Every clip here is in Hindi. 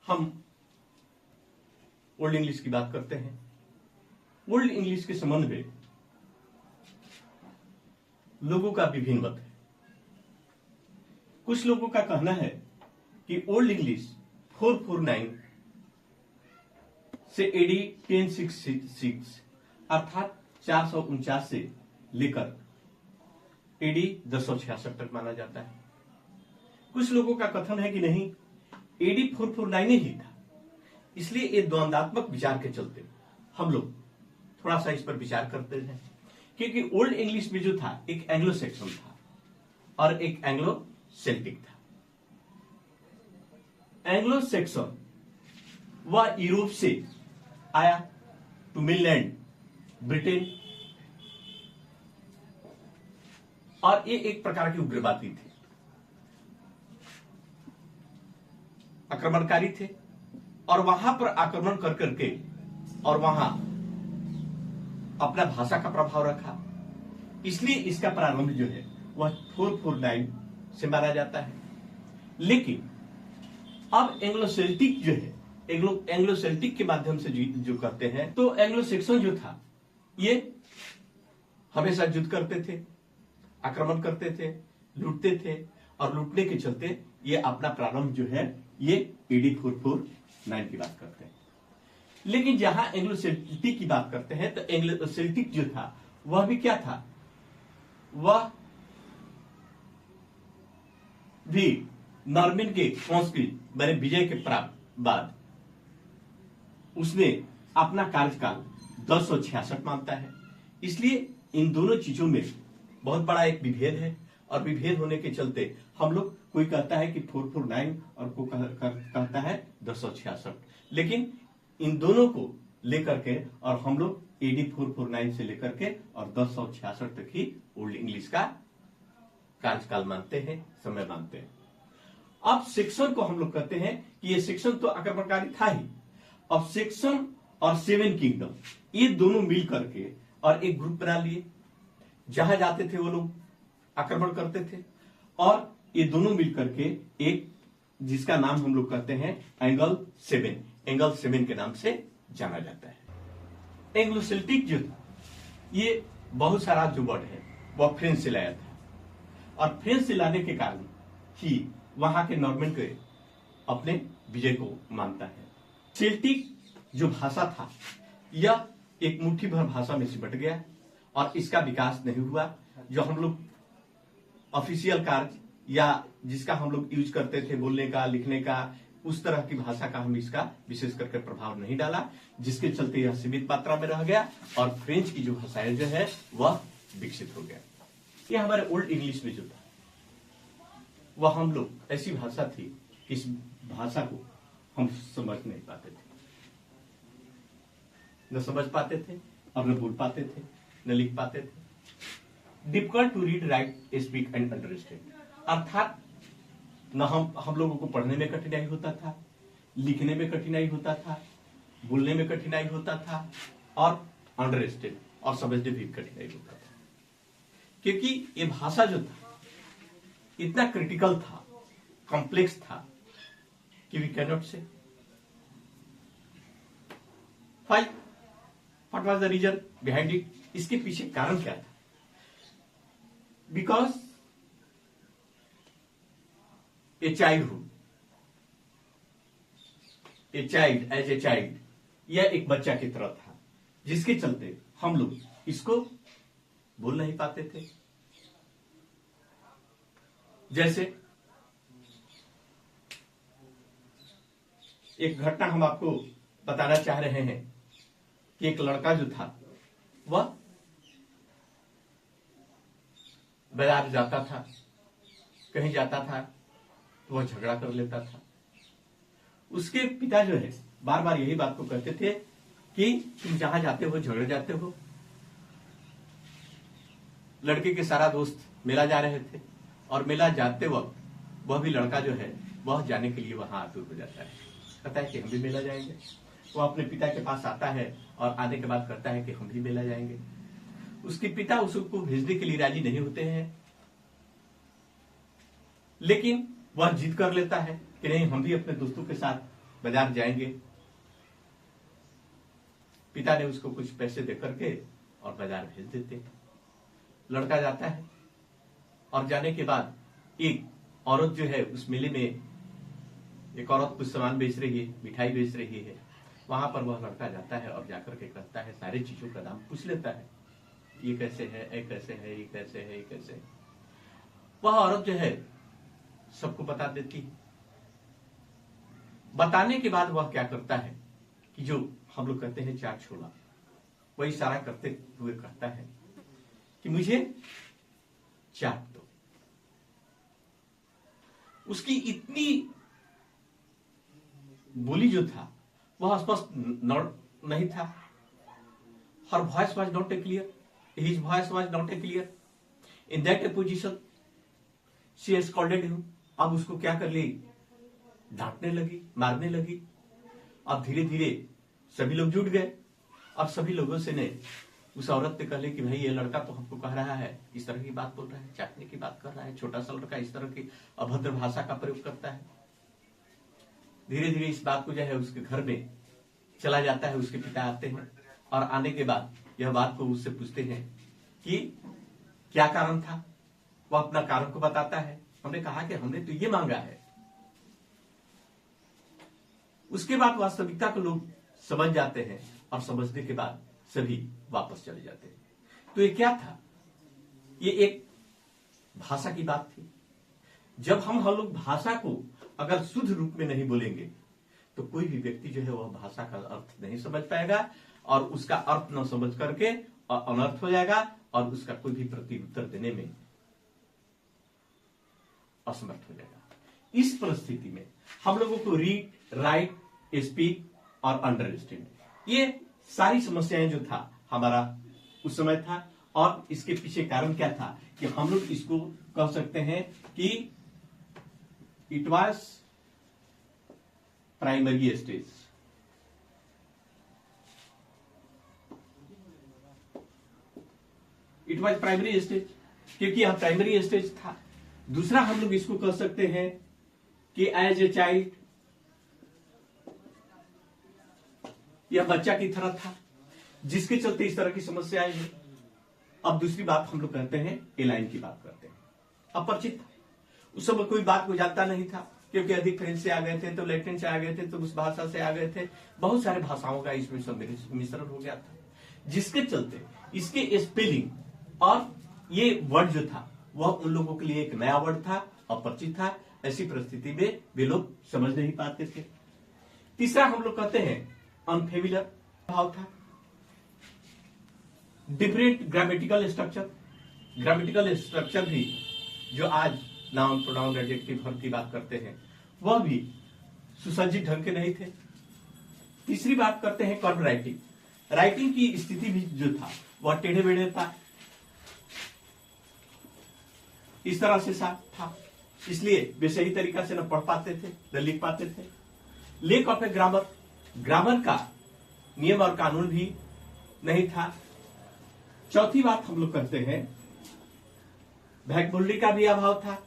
हम ओल्ड इंग्लिश की बात करते हैं। ओल्ड इंग्लिश के संबंध में लोगों का विभिन्न मत है। कुछ लोगों का कहना है कि ओल्ड इंग्लिश 449 से एडी 1066 अर्थात 449 से लेकर एडी 1066 तक माना जाता है। कुछ लोगों का कथन है कि नहीं, एडी 449 ही था। इसलिए ये द्वंद्वात्मक विचार के चलते हम लोग थोड़ा सा इस पर विचार करते हैं, क्योंकि ओल्ड इंग्लिश में जो था एक एंग्लो सेक्सन था और एक एंग्लो सेल्टिक था। एंग्लो सेक्सन वह यूरोप से आया टू मेनलैंड ब्रिटेन, और ये एक प्रकार की उग्रवादी थे, आक्रमणकारी थे, और वहां पर आक्रमण कर करके और वहां अपना भाषा का प्रभाव रखा। इसलिए इसका प्रारंभ जो है वह 449 से माना जाता है। लेकिन अब एंग्लो सेल्टिक जो है, एंग्लो सेल्टिक के माध्यम से जो करते हैं, तो एंग्लो सेक्सन जो था ये हमेशा युद्ध करते थे, आक्रमण करते थे, लूटते थे, और लूटने के चलते ये अपना प्रारंभ जो है ये एडी 449 की बात करते हैं। लेकिन जहां एंग्लो सेल्टिक की बात करते हैं तो एंग्लो सेल्टिक जो था वह भी क्या था, वह भी नॉर्मन के कॉन्क्रीट मैंने विजय के बाद उसने अपना कार्यकाल 1066 मानता है। इसलिए इन दोनों चीजों में बहुत बड़ा एक विभेद है, और विभेद होने के चलते हम लोग, कोई कहता है कि 449 और कोई कहता है 1066, लेकिन इन दोनों को लेकर के और हम लोग एडी 449 से लेकर के और 1066 तक ही ओल्ड इंग्लिश का कार्यकाल मानते हैं, समय मानते हैं। अब सेक्शन को हम लोग कहते हैं कि ये सेक्शन तो आक्रमणकारी था ही। अब सेक्शन और 7 किंगडम ये दोनों मिल करके और एक ग्रुप बना लिए, जहां जाते थे वो लोग आक्रमण करते थे, और ये दोनों मिल करके एक, जिसका नाम हम लोग कहते हैं एंगल 7 के नाम से जाना जाता है। एंग्लो सेल्टिक जो था ये बहुत सारा जो वर्ड है वह फ्रेंच से लाया था, और फ्रेंच से लाने के कारण ही वहां के नॉर्मन के अपने विजय को मानता है। सेल्टिक जो भाषा था यह एक मुट्ठी भर भाषा में सिमट गया, और इसका विकास नहीं हुआ। जो हम लोग ऑफिशियल कार्य या जिसका हम लोग यूज करते थे बोलने का, लिखने का, उस तरह की भाषा का हम इसका विशेष करके प्रभाव नहीं डाला, जिसके चलते यह सीमित मात्रा में रह गया, और फ्रेंच की जो भाषाएं जो है वह विकसित हो गया। ये हमारे ओल्ड इंग्लिश में जो था वह हम लोग ऐसी भाषा थी कि इस भाषा को हम समझ नहीं पाते थे, न समझ पाते थे और न बोल पाते थे, न लिख पाते थे। Difficult to read, write, speak and understand, अर्थात न हम लोगों को पढ़ने में कठिनाई होता था, लिखने में कठिनाई होता था, बोलने में कठिनाई होता था, और अंडरस्टैंड और समझने में कठिनाई होता था, क्योंकि ये भाषा जो था इतना क्रिटिकल था, कॉम्प्लेक्स था कि we can not say what was the reason behind it. इसके पीछे कारण क्या था? Because a childhood, a child as a child, यह एक बच्चा की तरह था, जिसके चलते हम लोग इसको बोल नहीं पाते थे। जैसे एक घटना हम आपको बताना चाह रहे हैं कि एक लड़का जो था वह बाजार जाता था, कहीं जाता था तो वह झगड़ा कर लेता था। उसके पिता जो है बार बार यही बात को कहते थे कि तुम जहां जाते हो झगड़ जाते हो। लड़के के सारा दोस्त मेला जा रहे थे, और मेला जाते वक्त वह भी लड़का जो है वह जाने के लिए वहां आतुर हो जाता है, कहता है कि हम भी मेला जाएंगे। वो अपने पिता के पास आता है और आने के बाद कहता है कि हम भी मेला जाएंगे। उसके पिता उसको भेजने के लिए राजी नहीं होते हैं, लेकिन वह जिद कर लेता है कि नहीं, हम भी अपने दोस्तों के साथ बाजार जाएंगे, पिता ने उसको कुछ पैसे दे करके और बाजार भेज देते हैं। लड़का जाता है और जाने के बाद एक औरत जो है उस मेले में, एक औरत कुछ सामान बेच रही है, मिठाई बेच रही है। वहां पर वह लड़का जाता है और जाकर के कहता है, सारी चीजों का दाम पूछ लेता है, ये कैसे है, ये कैसे है, ये कैसे है, ये कैसे है। वह औरत जो है सबको बता देती है। बताने के बाद वह क्या करता है कि जो हम लोग कहते हैं चाट छोला, वह इशारा करते हुए कहता है कि मुझे चाट दो। उसकी इतनी बोली जो था वह स्पष्ट नहीं था। Her voice was not a clear, his voice was not a clear. In that position she has scolded him. अब उसको क्या कर ली, डांटने लगी, मारने लगी। अब धीरे धीरे सभी लोग जुट गए और सभी लोगों से ने उस औरत ने कहा कि भाई ये लड़का तो हमको कह रहा है, इस तरह की बात बोल रहा है, चाटने की बात कर रहा है, छोटा सा लड़का इस तरह की अभद्र भाषा का प्रयोग करता है। धीरे धीरे इस बात को जो है उसके घर में चला जाता है। उसके पिता आते हैं और आने के बाद यह बात को उससे पूछते हैं कि क्या कारण था। वह अपना कारण को बताता है। हमने कहा कि हमने तो ये मांगा है। उसके बाद वास्तविकता को लोग समझ जाते हैं और समझने के बाद सभी वापस चले जाते हैं। तो ये क्या था, ये एक भाषा की बात थी। जब हम लोग भाषा को अगर शुद्ध रूप में नहीं बोलेंगे तो कोई भी व्यक्ति जो है वह भाषा का अर्थ नहीं समझ पाएगा और उसका अर्थ न समझ करके अनर्थ हो जाएगा और उसका कोई भी प्रत्युत्तर देने में असमर्थ हो जाएगा। इस परिस्थिति में हम लोगों को रीड, राइट, स्पीक और अंडरस्टैंड, ये सारी समस्याएं जो था हमारा उस समय था। और इसके पीछे कारण क्या था कि हम लोग इसको कह सकते हैं कि it was primary stage. It was primary stage क्योंकि यह प्राइमरी स्टेज था। दूसरा हम लोग इसको कह सकते हैं कि एज ए चाइल्ड यह बच्चा की तरह था, जिसके चलते इस तरह की समस्याएं हैं। अब दूसरी बात हम लोग कहते हैं एलाइन की बात करते हैं। अपरिचित था, उस समय कोई बात को जानता नहीं था क्योंकि अधिक फ्रेंच से आ गए थे, तो लैटिन से आ गए थे, तो उस भाषा से आ गए थे। बहुत सारे भाषाओं का इसमें मिश्रण हो गया था, जिसके चलते इसके स्पेलिंग और ये वर्ड जो था वह उन लोगों के लिए एक नया वर्ड था, अपरिचित था। ऐसी परिस्थिति में वे लोग समझ नहीं पाते थे। तीसरा हम लोग कहते हैं अनफेमिलियर भाव था। Different grammatical structure, grammatical structure भी जो आज नाउन, प्रोनाउन, एडजेक्टिव, वर्ब की बात करते हैं वह भी सुसज्जित ढंग के नहीं थे। तीसरी बात करते हैं कर्व राइटिंग। राइटिंग की स्थिति भी जो था वह टेढ़े बेढ़े था, इस तरह से सा था, इसलिए वे सही तरीका से न पढ़ पाते थे न लिख पाते थे। Lake of A grammar, grammar का नियम और कानून भी नहीं था। चौथी बात हम लोग कहते हैं वोकैबुलरी का भी अभाव था।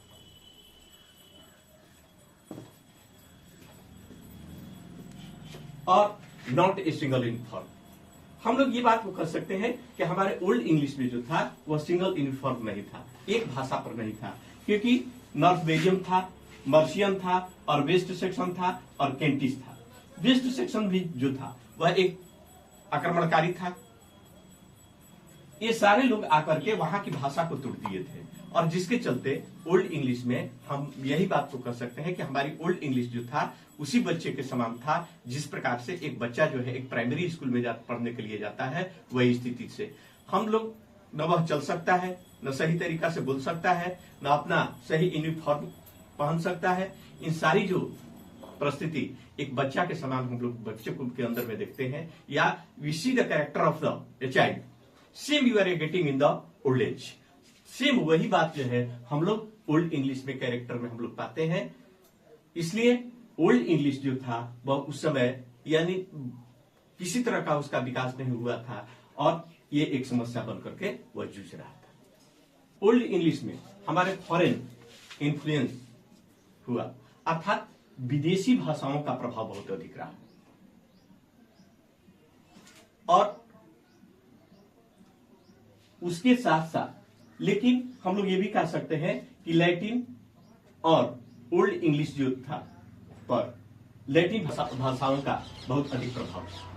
और नॉट ए सिंगल यूनिफॉर्म, हम लोग ये बात को कह सकते हैं कि हमारे ओल्ड इंग्लिश में जो था वह सिंगल यूनिफॉर्म नहीं था, एक भाषा पर नहीं था, क्योंकि नॉर्थ बेल्जियम था, मर्सियन था और वेस्ट सेक्शन था और केंटिश था। वेस्ट सेक्शन भी जो था वह एक आक्रमणकारी था। ये सारे लोग आकर के वहां की भाषा को तोड़ दिए थे और जिसके चलते ओल्ड इंग्लिश में हम यही बात को कह सकते हैं कि हमारी ओल्ड इंग्लिश जो था उसी बच्चे के समान था जिस प्रकार से एक बच्चा जो है एक प्राइमरी स्कूल में पढ़ने के लिए जाता है, वही स्थिति से हम लोग न वह चल सकता है, न सही तरीका से बोल सकता है, न अपना सही यूनिफॉर्म पहन सकता है। इन सारी जो परिस्थिति एक बच्चा के समान हम लोग बच्चे को के अंदर में देखते हैं। या we see the character of the child same you are getting in the old age. Same वही बात जो है हम लोग ओल्ड इंग्लिश में कैरेक्टर में हम लोग पाते हैं। इसलिए ओल्ड इंग्लिश जो था वह उस समय यानी किसी तरह का उसका विकास नहीं हुआ था और ये एक समस्या बन करके वह जूझ रहा था। ओल्ड इंग्लिश में हमारे फॉरेन इन्फ्लुएंस हुआ, अर्थात विदेशी भाषाओं का प्रभाव बहुत अधिक रहा और उसके साथ साथ लेकिन हम लोग ये भी कह सकते हैं कि लैटिन और ओल्ड इंग्लिश जो था पर लैटिन भाषाओं का बहुत अधिक प्रभाव था।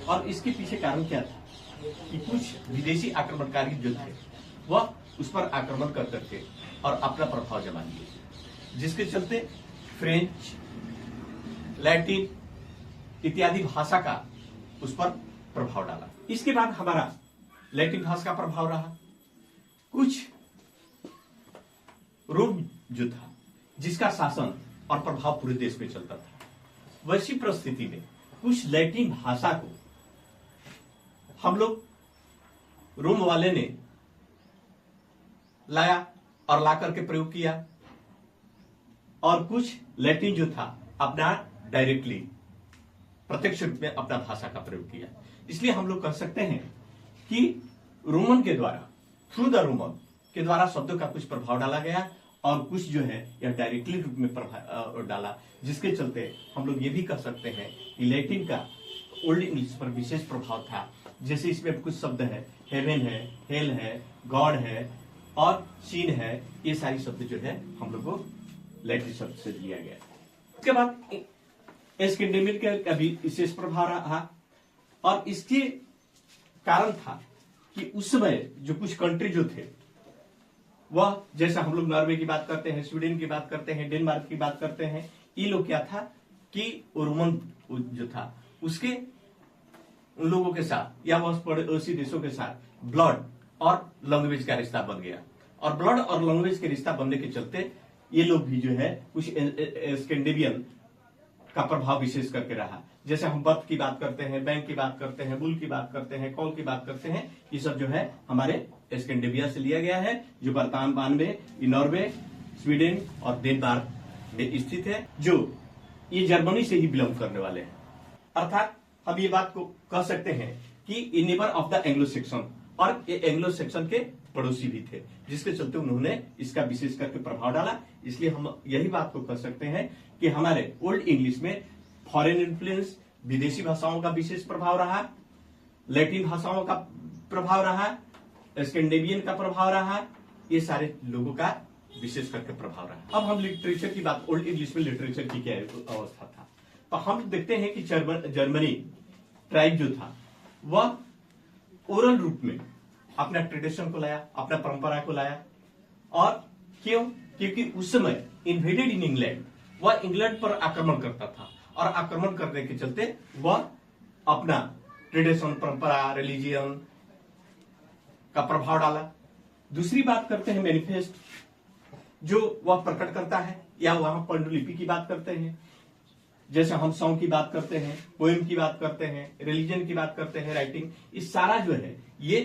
और इसके पीछे कारण क्या था कि कुछ विदेशी आक्रमणकारी जो थे वह उस पर आक्रमण कर करके और अपना प्रभाव जमा लिए, जिसके चलते फ्रेंच, लैटिन इत्यादि भाषा का उस पर प्रभाव डाला। इसके बाद हमारा लैटिन भाषा का प्रभाव रहा। कुछ रोम जो था जिसका शासन और प्रभाव पूरे देश में चलता था, वैसी परिस्थिति में कुछ लैटिन भाषा को हम लोग रोम वाले ने लाया और ला करके प्रयोग किया और कुछ लैटिन जो था अपना डायरेक्टली प्रत्यक्ष रूप में अपना भाषा का प्रयोग किया। इसलिए हम लोग कह सकते हैं कि रोमन के द्वारा, थ्रू द रोमन के द्वारा शब्दों का कुछ प्रभाव डाला गया और कुछ जो है यह डायरेक्टली रूप में प्रभाव डाला, जिसके चलते हम लोग ये भी कह सकते हैं कि लैटिन का ओल्ड इंग्लिश पर विशेष प्रभाव था। जैसे इसमें कुछ शब्द है, हेवन है, हेल है, गॉड है और सीन है, ये सारी शब्द जो है हम लोग को लैटिन शब्द से लिया गया। उसके बाद स्कैंडिनेवियन का भी विशेष प्रभाव रहा और इसके कारण था कि उस समय जो कुछ कंट्री जो थे वह, जैसा हम लोग नॉर्वे की बात करते हैं, स्वीडन की बात करते हैं, डेनमार्क की बात करते हैं, ये लोग क्या था कि रोमन जो था उसके उन लोगों के साथ या वह पड़ोसी देशों के साथ ब्लड और लैंग्वेज का रिश्ता बन गया और ब्लड और लैंग्वेज के रिश्ता बनने के चलते ये लोग भी जो है कुछ स्कैंडिनेवियन का प्रभाव विशेष करके रहा। जैसे हम बर्थ की बात करते हैं, बैंक की बात करते हैं, बुल की बात करते हैं, कॉल की बात करते हैं, ये सब जो है हमारे स्कैंडिनेविया से लिया गया है, जो वर्तमान में नॉर्वे, स्वीडन और डेनमार्क में स्थित है, जो ये जर्मनी से ही बिलोंग करने वाले हैं। अर्थात हम ये बात को कह सकते हैं कि ये neighbour of the Anglo Saxon और ये एंग्लो सेक्शन के पड़ोसी भी थे, जिसके चलते उन्होंने इसका विशेष करके प्रभाव डाला। इसलिए हम यही बात को कह सकते हैं कि हमारे ओल्ड इंग्लिश में फॉरेन इन्फ्लुएंस, विदेशी भाषाओं का विशेष प्रभाव रहा, लैटिन भाषाओं का प्रभाव रहा, स्कैंडिनेवियन का प्रभाव रहा, ये सारे लोगों का विशेष करके प्रभाव रहा। अब हम लिटरेचर की बात, ओल्ड इंग्लिश में लिटरेचर की क्या अवस्था था, तो हम देखते हैं कि जर्मनी ट्राइब जो था वह ओरल रूप में अपना ट्रेडिशन को लाया, अपना परंपरा को लाया। और क्यों? क्योंकि उस समय इन्वेडेड इन इंग्लैंड, वह इंग्लैंड पर आक्रमण करता था और आक्रमण करने के चलते वह अपना ट्रेडिशन, परंपरा, रिलीजियन का प्रभाव डाला। दूसरी बात करते हैं मैनिफेस्ट, जो वह प्रकट करता है, या वहां पांडुलिपि की बात करते हैं, जैसे हम सॉन्ग की बात करते हैं, पोएम की बात करते हैं, रिलीजन की बात करते हैं, राइटिंग, इस सारा जो है ये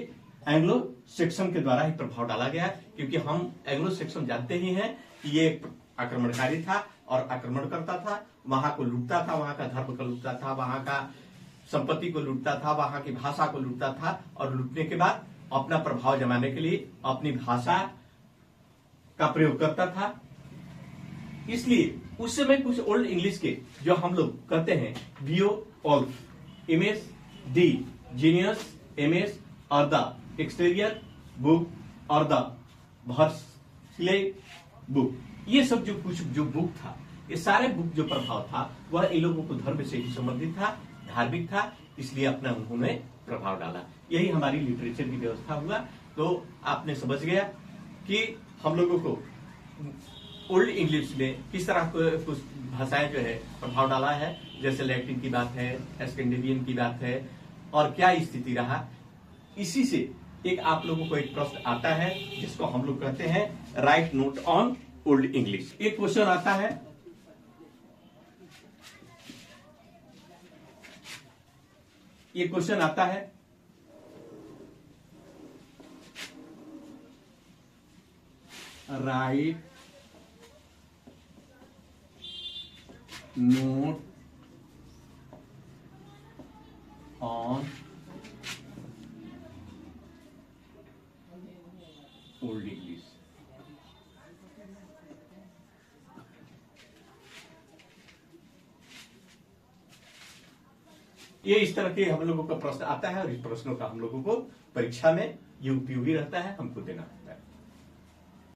एंग्लो सेक्शन के द्वारा ही प्रभाव डाला गया। क्योंकि हम एंग्लो सेक्शन जानते ही हैं कि ये आक्रमणकारी था और आक्रमण करता था, वहां को लूटता था, वहां का धर्म को लूटता था, वहां का संपत्ति को लूटता था, वहां की भाषा को लूटता था और लूटने के बाद अपना प्रभाव जमाने के लिए अपनी भाषा का प्रयोग करता था। इसलिए उस समय कुछ ओल्ड इंग्लिश के जो हम लोग कहते हैं वियो ऑल्फ, इमेज डी जीनियस, एमएस और द एक्सटीरियर बुक और द भर्सले बुक, ये सब जो कुछ जो बुक था, ये सारे बुक जो प्रभाव था वह इन लोगों को धर्म से ही संबंधित था, धार्मिक था, इसलिए अपना उन्होंने प्रभाव डाला। यही हमारी लिटरेचर की व्यवस्था हुआ। तो आपने समझ गया कि हम लोगों को ओल्ड इंग्लिश में किस तरह कुछ भाषाएं जो है प्रभाव डाला है, जैसे लैटिन की बात है, स्कैंडिनेवियन की बात है, और क्या स्थिति रहा। इसी से एक आप लोगों को एक प्रश्न आता है जिसको हम लोग कहते हैं right note on old English. एक क्वेश्चन आता है, ये क्वेश्चन आता है, right note on old English. ये इस तरह के हम लोगों का प्रश्न आता है और इस प्रश्नों का हम लोगों को परीक्षा में ये उपयोगी रहता है, हमको देना है।